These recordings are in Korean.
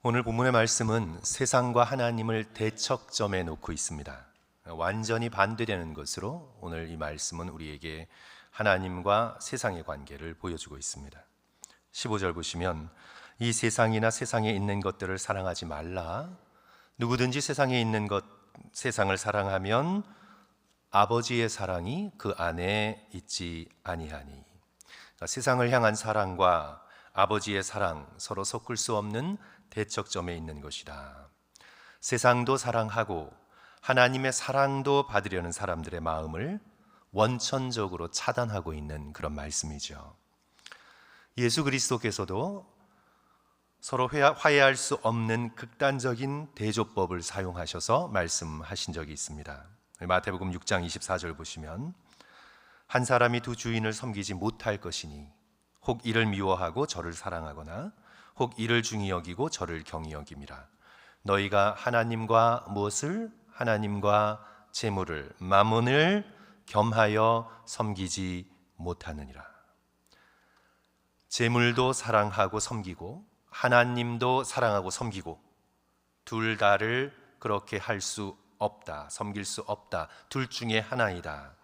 오늘 본문의 말씀은 세상과 하나님을 대척점에 놓고 있습니다. 완전히 반대되는 것으로 오늘 이 말씀은 우리에게 하나님과 세상의 관계를 보여주고 있습니다. 15절 보시면 이 세상이나 세상에 있는 것들을 사랑하지 말라. 누구든지 세상에 있는 세상을 사랑하면 아버지의 사랑이 그 안에 있지 아니하니. 그러니까 세상을 향한 사랑과 아버지의 사랑, 서로 섞을 수 없는 대척점에 있는 것이다. 세상도 사랑하고 하나님의 사랑도 받으려는 사람들의 마음을 원천적으로 차단하고 있는 그런 말씀이죠. 예수 그리스도께서도 서로 화해할 수 없는 극단적인 대조법을 사용하셔서 말씀하신 적이 있습니다. 마태복음 6장 24절 보시면 한 사람이 두 주인을 섬기지 못할 것이니 혹 이를 미워하고 저를 사랑하거나 혹 이를 중히 여기고 저를 경히 여김이라. 너희가 하나님과 무엇을? 하나님과 재물을, 마몬을 겸하여 섬기지 못하느니라. 재물도 사랑하고 섬기고 하나님도 사랑하고 섬기고 둘 다를 그렇게 할 수 없다, 섬길 수 없다. 둘 중에 하나이다.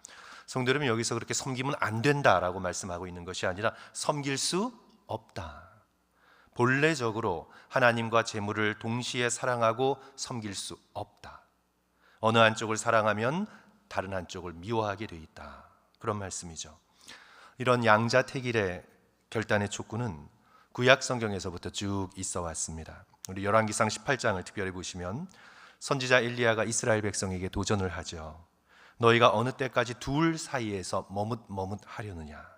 성도 여러분, 여기서 그렇게 섬기면 안 된다라고 말씀하고 있는 것이 아니라 섬길 수 없다. 본래적으로 하나님과 재물을 동시에 사랑하고 섬길 수 없다. 어느 한쪽을 사랑하면 다른 한쪽을 미워하게 돼 있다. 그런 말씀이죠. 이런 양자택일의 결단의 촉구는 구약 성경에서부터 쭉 있어 왔습니다. 우리 열왕기상 18장을 특별히 보시면 선지자 엘리야가 이스라엘 백성에게 도전을 하죠. 너희가 어느 때까지 둘 사이에서 머뭇하려느냐.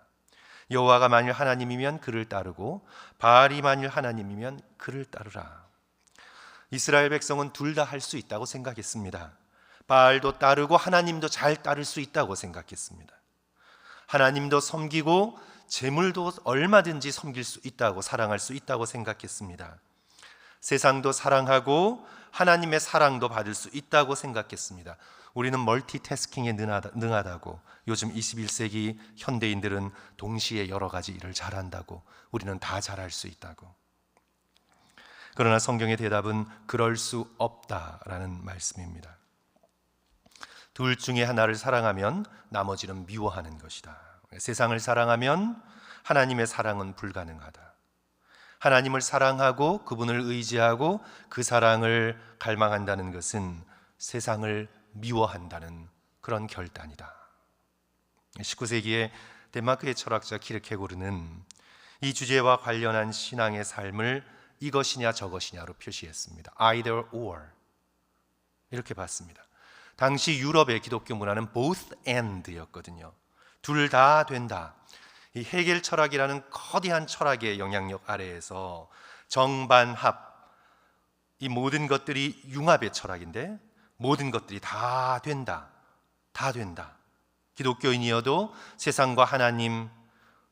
여호와가 만일 하나님이면 그를 따르고 바알이 만일 하나님이면 그를 따르라. 이스라엘 백성은 둘 다 할 수 있다고 생각했습니다. 바알도 따르고 하나님도 잘 따를 수 있다고 생각했습니다. 하나님도 섬기고 재물도 얼마든지 섬길 수 있다고, 사랑할 수 있다고 생각했습니다. 세상도 사랑하고 하나님의 사랑도 받을 수 있다고 생각했습니다. 우리는 멀티태스킹에 능하다고, 요즘 21세기 현대인들은 동시에 여러 가지 일을 잘한다고, 우리는 다 잘할 수 있다고. 그러나 성경의 대답은 그럴 수 없다라는 말씀입니다. 둘 중에 하나를 사랑하면 나머지는 미워하는 것이다. 세상을 사랑하면 하나님의 사랑은 불가능하다. 하나님을 사랑하고 그분을 의지하고 그 사랑을 갈망한다는 것은 세상을 미워한다는 그런 결단이다. 19세기에 덴마크의 철학자 키르케고르는 이 주제와 관련한 신앙의 삶을 이것이냐 저것이냐로 표시했습니다. Either or 이렇게 봤습니다. 당시 유럽의 기독교 문화는 both and였거든요. 둘 다 된다. 이 헤겔 철학이라는 거대한 철학의 영향력 아래에서 정반합, 이 모든 것들이 융합의 철학인데 모든 것들이 다 된다, 다 된다. 기독교인이어도 세상과 하나님,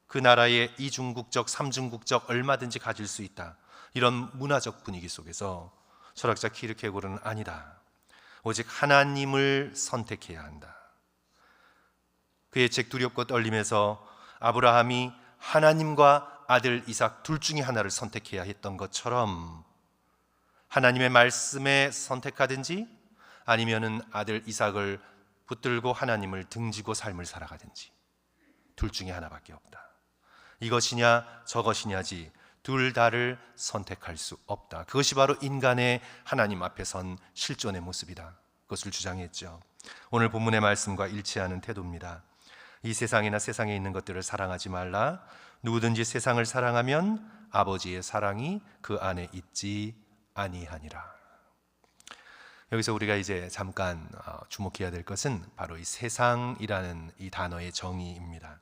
그 나라의 이중국적, 삼중국적 얼마든지 가질 수 있다. 이런 문화적 분위기 속에서 철학자 키르케고르는 아니다. 오직 하나님을 선택해야 한다. 그의 책 두렵고 떨림에서 아브라함이 하나님과 아들 이삭 둘 중에 하나를 선택해야 했던 것처럼 하나님의 말씀에 선택하든지 아니면은 아들 이삭을 붙들고 하나님을 등지고 삶을 살아가든지 둘 중에 하나밖에 없다. 이것이냐 저것이냐지 둘 다를 선택할 수 없다. 그것이 바로 인간의 하나님 앞에 선 실존의 모습이다. 그것을 주장했죠. 오늘 본문의 말씀과 일치하는 태도입니다. 이 세상이나 세상에 있는 것들을 사랑하지 말라. 누구든지 세상을 사랑하면 아버지의 사랑이 그 안에 있지 아니하니라. 여기서 우리가 이제 잠깐 주목해야 될 것은 바로 이 세상이라는 이 단어의 정의입니다.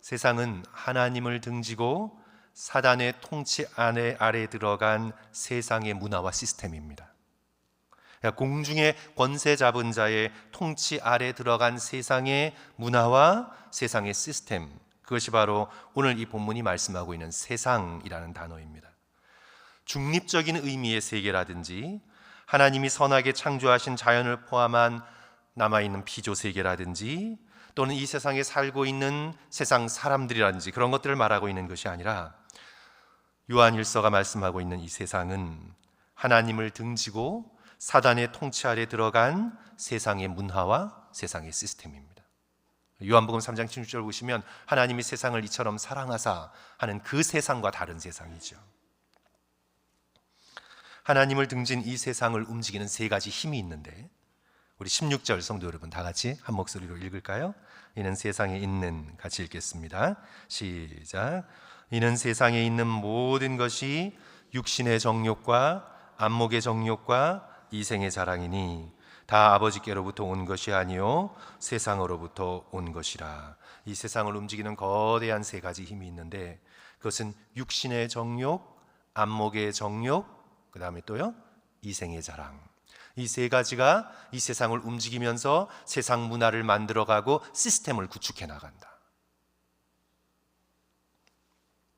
세상은 하나님을 등지고 사단의 통치 아래에 들어간 세상의 문화와 시스템입니다. 공중의 권세 잡은 자의 통치 아래 들어간 세상의 문화와 세상의 시스템, 그것이 바로 오늘 이 본문이 말씀하고 있는 세상이라는 단어입니다. 중립적인 의미의 세계라든지 하나님이 선하게 창조하신 자연을 포함한 남아있는 피조 세계라든지 또는 이 세상에 살고 있는 세상 사람들이라든지 그런 것들을 말하고 있는 것이 아니라 요한일서가 말씀하고 있는 이 세상은 하나님을 등지고 사단의 통치 아래 들어간 세상의 문화와 세상의 시스템입니다. 요한복음 3장 16절 보시면 하나님이 세상을 이처럼 사랑하사 하는 그 세상과 다른 세상이죠. 하나님을 등진 이 세상을 움직이는 세 가지 힘이 있는데, 우리 16절 성도 여러분 다 같이 한 목소리로 읽을까요? 이는 세상에 있는, 같이 읽겠습니다. 시작. 이는 세상에 있는 모든 것이 육신의 정욕과 안목의 정욕과 이생의 자랑이니 다 아버지께로부터 온 것이 아니요 세상으로부터 온 것이라. 이 세상을 움직이는 거대한 세 가지 힘이 있는데, 그것은 육신의 정욕, 안목의 정욕, 그 다음에 또요 이생의 자랑. 이 세 가지가 이 세상을 움직이면서 세상 문화를 만들어가고 시스템을 구축해 나간다.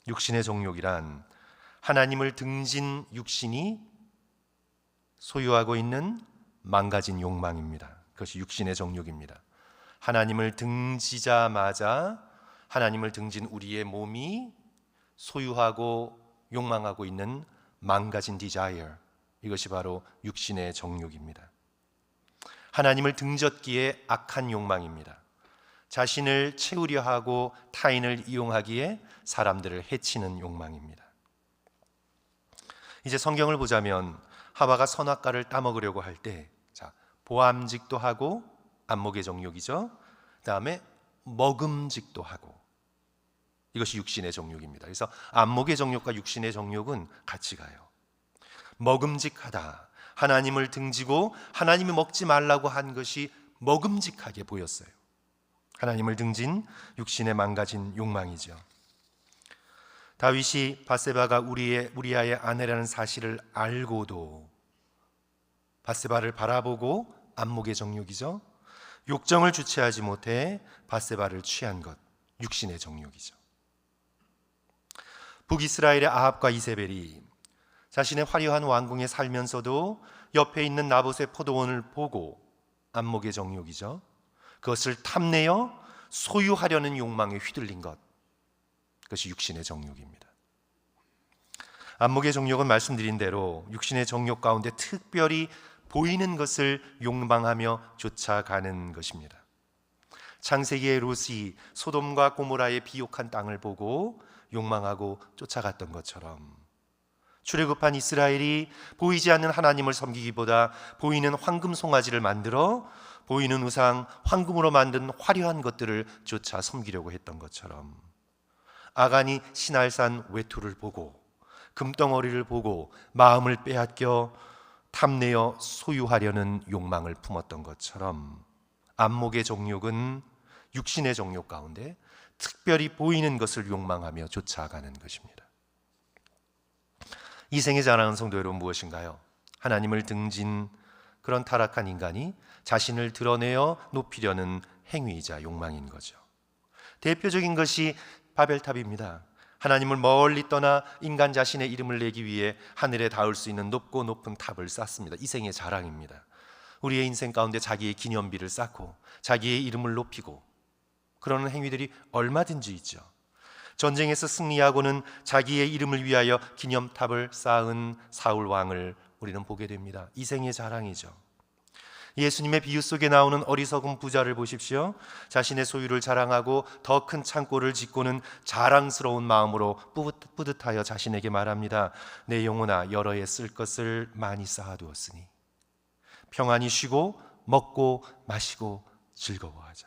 육신의 정욕이란 하나님을 등진 육신이 소유하고 있는 망가진 욕망입니다. 그것이 육신의 정욕입니다. 하나님을 등지자마자 하나님을 등진 우리의 몸이 소유하고 욕망하고 있는 망가진 desire, 이것이 바로 육신의 정욕입니다. 하나님을 등졌기에 악한 욕망입니다. 자신을 채우려 하고 타인을 이용하기에 사람들을 해치는 욕망입니다. 이제 성경을 보자면 하와가 선악과를 따먹으려고 할 때, 보암직도 하고 안목의 정욕이죠. 그 다음에 먹음직도 하고, 이것이 육신의 정욕입니다. 그래서 안목의 정욕과 육신의 정욕은 같이 가요. 먹음직하다, 하나님을 등지고 하나님이 먹지 말라고 한 것이 먹음직하게 보였어요. 하나님을 등진 육신의 망가진 욕망이죠. 다윗이 밧세바가 우리아의 아내라는 사실을 알고도 밧세바를 바라보고 안목의 정욕이죠. 욕정을 주체하지 못해 밧세바를 취한 것, 육신의 정욕이죠. 북이스라엘의 아합과 이세벨이 자신의 화려한 왕궁에 살면서도 옆에 있는 나봇의 포도원을 보고, 안목의 정욕이죠, 그것을 탐내어 소유하려는 욕망에 휘둘린 것, 그것이 육신의 정욕입니다. 안목의 정욕은 말씀드린 대로 육신의 정욕 가운데 특별히 보이는 것을 욕망하며 쫓아가는 것입니다. 창세기의 롯이 소돔과 고모라의 비옥한 땅을 보고 욕망하고 쫓아갔던 것처럼, 출애굽한 이스라엘이 보이지 않는 하나님을 섬기기보다 보이는 황금 송아지를 만들어 보이는 우상, 황금으로 만든 화려한 것들을 쫓아 섬기려고 했던 것처럼, 아간이 시날산 외투를 보고 금덩어리를 보고 마음을 빼앗겨 탐내어 소유하려는 욕망을 품었던 것처럼, 안목의 정욕은 육신의 정욕 가운데 특별히 보이는 것을 욕망하며 쫓아가는 것입니다. 이생의 자랑은 성도 여러분 무엇인가요? 하나님을 등진 그런 타락한 인간이 자신을 드러내어 높이려는 행위이자 욕망인 거죠. 대표적인 것이 바벨탑입니다. 하나님을 멀리 떠나 인간 자신의 이름을 내기 위해 하늘에 닿을 수 있는 높고 높은 탑을 쌓습니다. 이생의 자랑입니다. 우리의 인생 가운데 자기의 기념비를 쌓고 자기의 이름을 높이고 그러는 행위들이 얼마든지 있죠. 전쟁에서 승리하고는 자기의 이름을 위하여 기념탑을 쌓은 사울 왕을 우리는 보게 됩니다. 이생의 자랑이죠. 예수님의 비유 속에 나오는 어리석은 부자를 보십시오. 자신의 소유를 자랑하고 더 큰 창고를 짓고는 자랑스러운 마음으로 뿌듯하여 자신에게 말합니다. 내 영혼아, 여러 해 쓸 것을 많이 쌓아두었으니 평안히 쉬고 먹고 마시고 즐거워하자.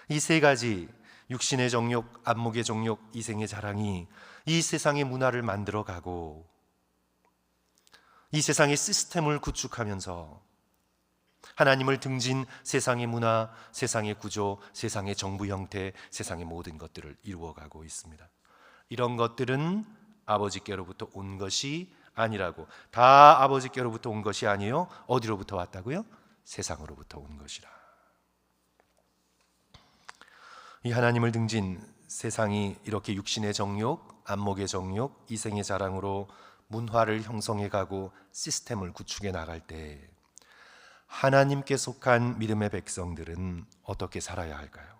이 세 가지, 육신의 정욕, 안목의 정욕, 이생의 자랑이 이 세상의 문화를 만들어가고 이 세상의 시스템을 구축하면서 하나님을 등진 세상의 문화, 세상의 구조, 세상의 정부 형태, 세상의 모든 것들을 이루어가고 있습니다. 이런 것들은 아버지께로부터 온 것이 아니라고, 다 아버지께로부터 온 것이 아니요, 어디로부터 왔다고요? 세상으로부터 온 것이라. 이 하나님을 등진 세상이 이렇게 육신의 정욕, 안목의 정욕, 이생의 자랑으로 문화를 형성해가고 시스템을 구축해 나갈 때 하나님께 속한 믿음의 백성들은 어떻게 살아야 할까요?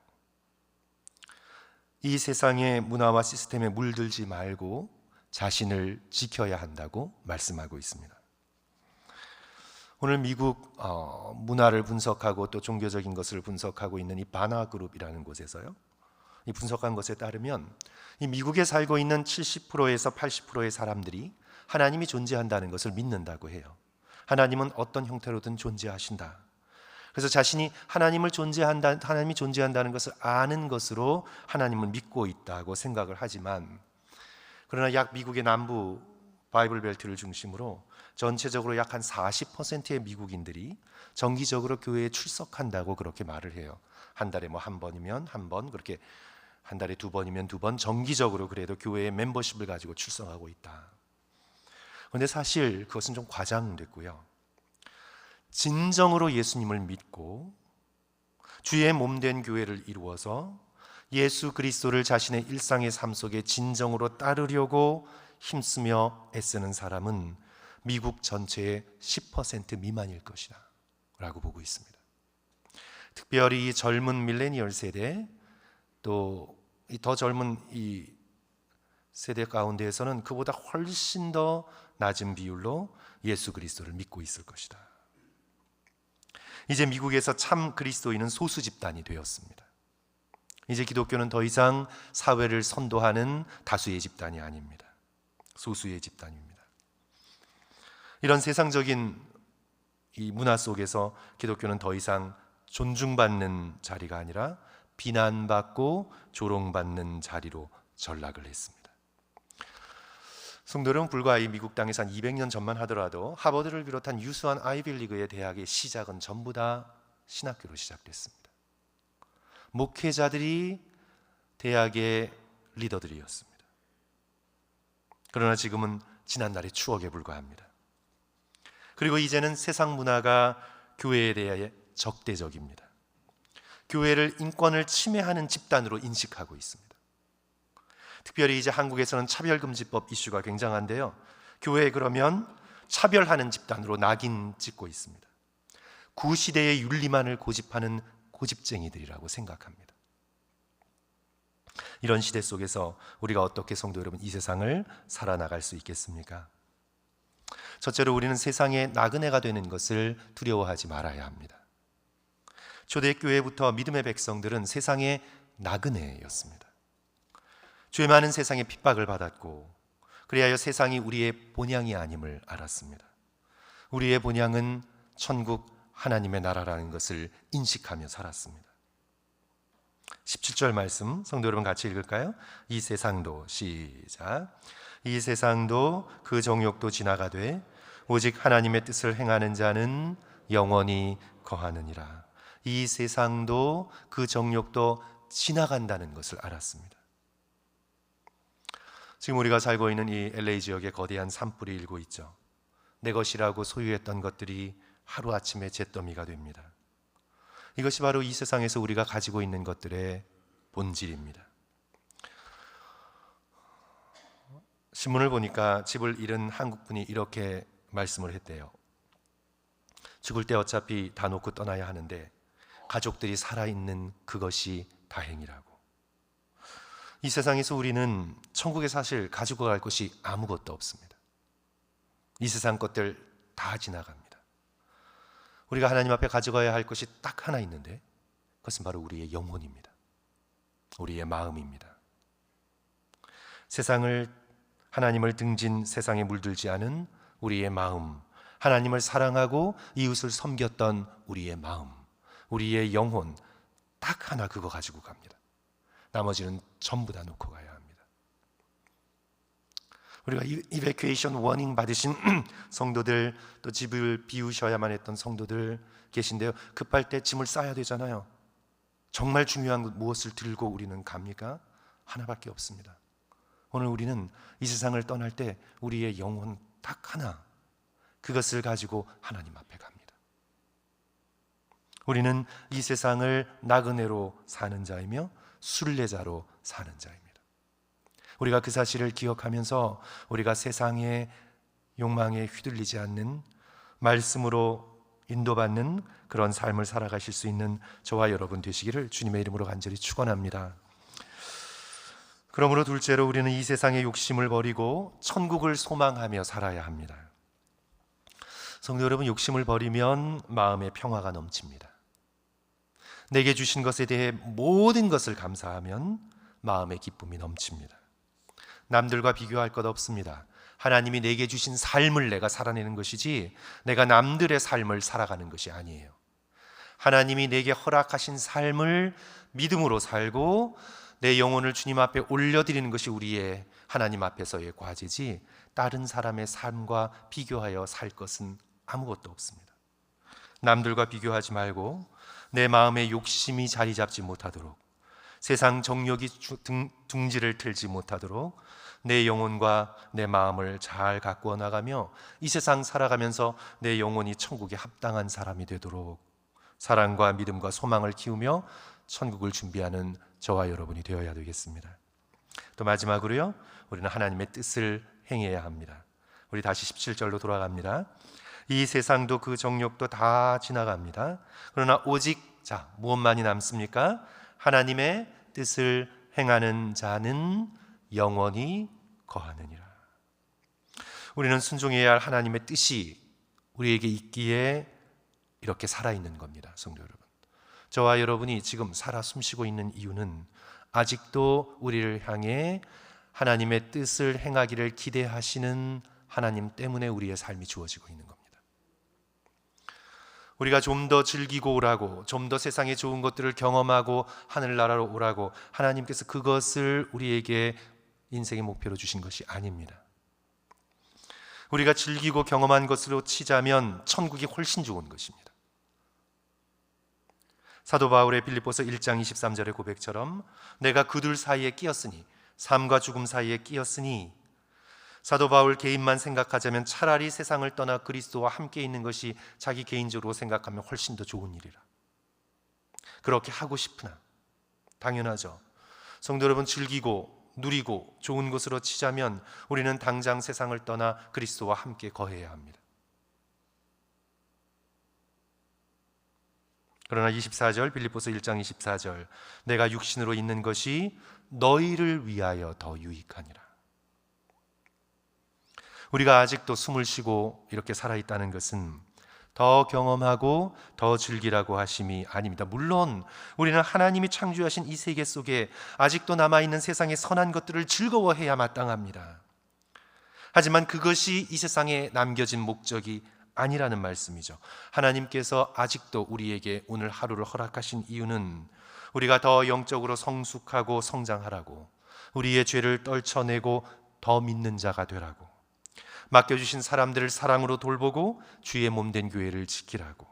이 세상의 문화와 시스템에 물들지 말고 자신을 지켜야 한다고 말씀하고 있습니다. 오늘 미국 문화를 분석하고 또 종교적인 것을 분석하고 있는 이 바나그룹이라는 곳에서요, 이 분석한 것에 따르면 이 미국에 살고 있는 70%에서 80%의 사람들이 하나님이 존재한다는 것을 믿는다고 해요. 하나님은 어떤 형태로든 존재하신다. 그래서 자신이 하나님이 존재한다는 것을 아는 것으로 하나님을 믿고 있다고 생각을 하지만, 그러나 약 미국의 남부 바이블 벨트를 중심으로 전체적으로 약 한 40%의 미국인들이 정기적으로 교회에 출석한다고 그렇게 말을 해요. 한 달에 뭐 한 번이면 한 번, 그렇게 한 달에 두 번이면 두 번, 정기적으로 그래도 교회에 멤버십을 가지고 출석하고 있다. 그런데 사실 그것은 좀 과장됐고요. 진정으로 예수님을 믿고 주의 몸된 교회를 이루어서 예수 그리스도를 자신의 일상의 삶 속에 진정으로 따르려고 힘쓰며 애쓰는 사람은 미국 전체의 10% 미만일 것이다 라고 보고 있습니다. 특별히 이 젊은 밀레니얼 세대, 또 더 젊은 이 세대 가운데에서는 그보다 훨씬 더 낮은 비율로 예수 그리스도를 믿고 있을 것이다. 이제 미국에서 참 그리스도인은 소수 집단이 되었습니다. 이제 기독교는 더 이상 사회를 선도하는 다수의 집단이 아닙니다. 소수의 집단입니다. 이런 세상적인 이 문화 속에서 기독교는 더 이상 존중받는 자리가 아니라 비난받고 조롱받는 자리로 전락을 했습니다. 성도 여러분, 불과 이 미국 땅에서 한 200년 전만 하더라도 하버드를 비롯한 유수한 아이빌리그의 대학의 시작은 전부 다 신학교로 시작됐습니다. 목회자들이 대학의 리더들이었습니다. 그러나 지금은 지난날의 추억에 불과합니다. 그리고 이제는 세상 문화가 교회에 대해 적대적입니다. 교회를 인권을 침해하는 집단으로 인식하고 있습니다. 특별히 이제 한국에서는 차별금지법 이슈가 굉장한데요, 교회 그러면 차별하는 집단으로 낙인 찍고 있습니다. 구시대의 윤리만을 고집하는 고집쟁이들이라고 생각합니다. 이런 시대 속에서 우리가 어떻게 성도 여러분 이 세상을 살아나갈 수 있겠습니까? 첫째로 우리는 세상의 나그네가 되는 것을 두려워하지 말아야 합니다. 초대교회부터 믿음의 백성들은 세상의 나그네였습니다. 죄 많은 세상에 핍박을 받았고, 그리하여 세상이 우리의 본향이 아님을 알았습니다. 우리의 본향은 천국 하나님의 나라라는 것을 인식하며 살았습니다. 17절 말씀 성도 여러분 같이 읽을까요? 이 세상도, 시작. 이 세상도 그 정욕도 지나가되 오직 하나님의 뜻을 행하는 자는 영원히 거하느니라. 이 세상도 그 정욕도 지나간다는 것을 알았습니다. 지금 우리가 살고 있는 이 LA 지역에 거대한 산불이 일고 있죠. 내 것이라고 소유했던 것들이 하루아침에 잿더미가 됩니다. 이것이 바로 이 세상에서 우리가 가지고 있는 것들의 본질입니다. 신문을 보니까 집을 잃은 한국분이 이렇게 말씀을 했대요. 죽을 때 어차피 다 놓고 떠나야 하는데 가족들이 살아있는 그것이 다행이라고. 이 세상에서 우리는 천국에 사실 가지고 갈 것이 아무것도 없습니다. 이 세상 것들 다 지나갑니다. 우리가 하나님 앞에 가져가야 할 것이 딱 하나 있는데 그것은 바로 우리의 영혼입니다. 우리의 마음입니다. 하나님을 등진 세상에 물들지 않은 우리의 마음, 하나님을 사랑하고 이웃을 섬겼던 우리의 마음, 우리의 영혼, 딱 하나 그거 가지고 갑니다. 나머지는 전부 다 놓고 가야 합니다. 우리가 이베큐에이션 워닝 받으신 성도들, 또 집을 비우셔야만 했던 성도들 계신데요, 급할 때 짐을 싸야 되잖아요. 정말 중요한 것 무엇을 들고 우리는 갑니까? 하나밖에 없습니다. 오늘 우리는 이 세상을 떠날 때 우리의 영혼 딱 하나, 그것을 가지고 하나님 앞에 갑니다. 우리는 이 세상을 나그네로 사는 자이며 순례자로 사는 자입니다. 우리가 그 사실을 기억하면서 우리가 세상의 욕망에 휘둘리지 않는, 말씀으로 인도받는 그런 삶을 살아가실 수 있는 저와 여러분 되시기를 주님의 이름으로 간절히 축원합니다. 그러므로 둘째로 우리는 이 세상의 욕심을 버리고 천국을 소망하며 살아야 합니다. 성도 여러분, 욕심을 버리면 마음의 평화가 넘칩니다. 내게 주신 것에 대해 모든 것을 감사하면 마음의 기쁨이 넘칩니다. 남들과 비교할 것 없습니다. 하나님이 내게 주신 삶을 내가 살아내는 것이지 내가 남들의 삶을 살아가는 것이 아니에요. 하나님이 내게 허락하신 삶을 믿음으로 살고 내 영혼을 주님 앞에 올려드리는 것이 우리의 하나님 앞에서의 과제지, 다른 사람의 삶과 비교하여 살 것은 아무것도 없습니다. 남들과 비교하지 말고 내 마음에 욕심이 자리 잡지 못하도록, 세상 정욕이 둥지를 틀지 못하도록 내 영혼과 내 마음을 잘 가꾸어 나가며 이 세상 살아가면서 내 영혼이 천국에 합당한 사람이 되도록 사랑과 믿음과 소망을 키우며 천국을 준비하는 저와 여러분이 되어야 되겠습니다. 또 마지막으로요, 우리는 하나님의 뜻을 행해야 합니다. 우리 다시 17절로 돌아갑니다. 이 세상도 그 정욕도 다 지나갑니다. 그러나 오직 무엇만이 남습니까? 하나님의 뜻을 행하는 자는 영원히 거하느니라. 우리는 순종해야 할 하나님의 뜻이 우리에게 있기에 이렇게 살아있는 겁니다. 성도 여러분, 저와 여러분이 지금 살아 숨쉬고 있는 이유는 아직도 우리를 향해 하나님의 뜻을 행하기를 기대하시는 하나님 때문에 우리의 삶이 주어지고 있는 겁니다. 우리가 좀 더 즐기고 오라고, 좀 더 세상의 좋은 것들을 경험하고 하늘나라로 오라고 하나님께서 그것을 우리에게 인생의 목표로 주신 것이 아닙니다. 우리가 즐기고 경험한 것으로 치자면 천국이 훨씬 좋은 것입니다. 사도 바울의 빌립보서 1장 23절의 고백처럼 내가 그둘 사이에 끼었으니, 삶과 죽음 사이에 끼었으니, 사도 바울 개인만 생각하자면 차라리 세상을 떠나 그리스도와 함께 있는 것이 자기 개인적으로 생각하면 훨씬 더 좋은 일이라. 그렇게 하고 싶으나 당연하죠. 성도 여러분, 즐기고 누리고 좋은 것으로 치자면 우리는 당장 세상을 떠나 그리스도와 함께 거해야 합니다. 그러나 24절, 빌립보서 1장 24절, 내가 육신으로 있는 것이 너희를 위하여 더 유익하니라. 우리가 아직도 숨을 쉬고 이렇게 살아있다는 것은 더 경험하고 더 즐기라고 하심이 아닙니다. 물론 우리는 하나님이 창조하신 이 세계 속에 아직도 남아있는 세상의 선한 것들을 즐거워해야 마땅합니다. 하지만 그것이 이 세상에 남겨진 목적이 아니라는 말씀이죠. 하나님께서 아직도 우리에게 오늘 하루를 허락하신 이유는 우리가 더 영적으로 성숙하고 성장하라고, 우리의 죄를 떨쳐내고 더 믿는 자가 되라고, 맡겨주신 사람들을 사랑으로 돌보고 주의 몸된 교회를 지키라고,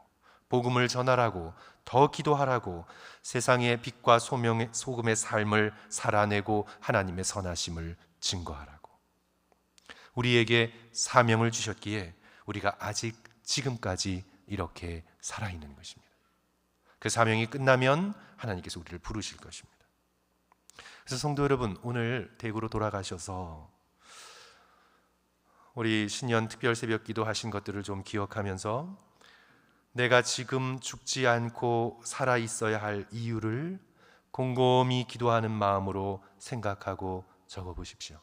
복음을 전하라고, 더 기도하라고, 세상의 빛과 소금의 삶을 살아내고 하나님의 선하심을 증거하라고. 우리에게 사명을 주셨기에 우리가 아직 지금까지 이렇게 살아있는 것입니다. 그 사명이 끝나면 하나님께서 우리를 부르실 것입니다. 그래서 성도 여러분, 오늘 대구로 돌아가셔서 우리 신년 특별 새벽 기도 하신 것들을 좀 기억하면서 내가 지금 죽지 않고 살아 있어야 할 이유를 곰곰이 기도하는 마음으로 생각하고 적어 보십시오.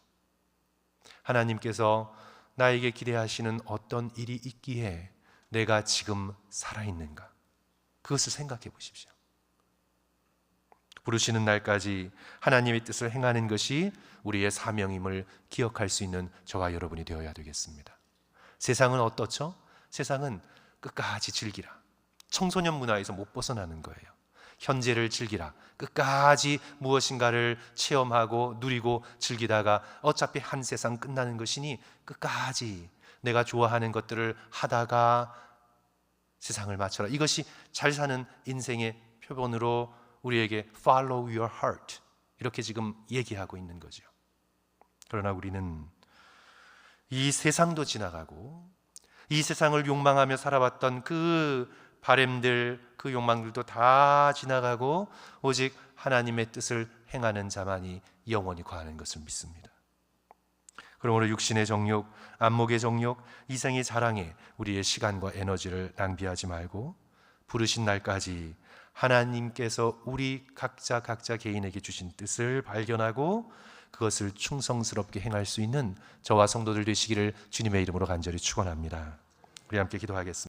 하나님께서 나에게 기대하시는 어떤 일이 있기에 내가 지금 살아있는가, 그것을 생각해 보십시오. 부르시는 날까지 하나님의 뜻을 행하는 것이 우리의 사명임을 기억할 수 있는 저와 여러분이 되어야 되겠습니다. 세상은 어떻죠? 세상은 끝까지 즐기라, 청소년 문화에서 못 벗어나는 거예요. 현재를 즐기라, 끝까지 무엇인가를 체험하고 누리고 즐기다가 어차피 한 세상 끝나는 것이니 끝까지 내가 좋아하는 것들을 하다가 세상을 마쳐라. 이것이 잘 사는 인생의 표본으로 우리에게 follow your heart, 이렇게 지금 얘기하고 있는 거죠. 그러나 우리는 이 세상도 지나가고 이 세상을 욕망하며 살아왔던 그 바램들, 그 욕망들도 다 지나가고 오직 하나님의 뜻을 행하는 자만이 영원히 거하는 것을 믿습니다. 그러므로 육신의 정욕, 안목의 정욕, 이생의 자랑에 우리의 시간과 에너지를 낭비하지 말고 부르신 날까지 하나님께서 우리 각자 개인에게 주신 뜻을 발견하고 그것을 충성스럽게 행할 수 있는 저와 성도들 되시기를 주님의 이름으로 간절히 축원합니다. 우리 함께 기도하겠습니다.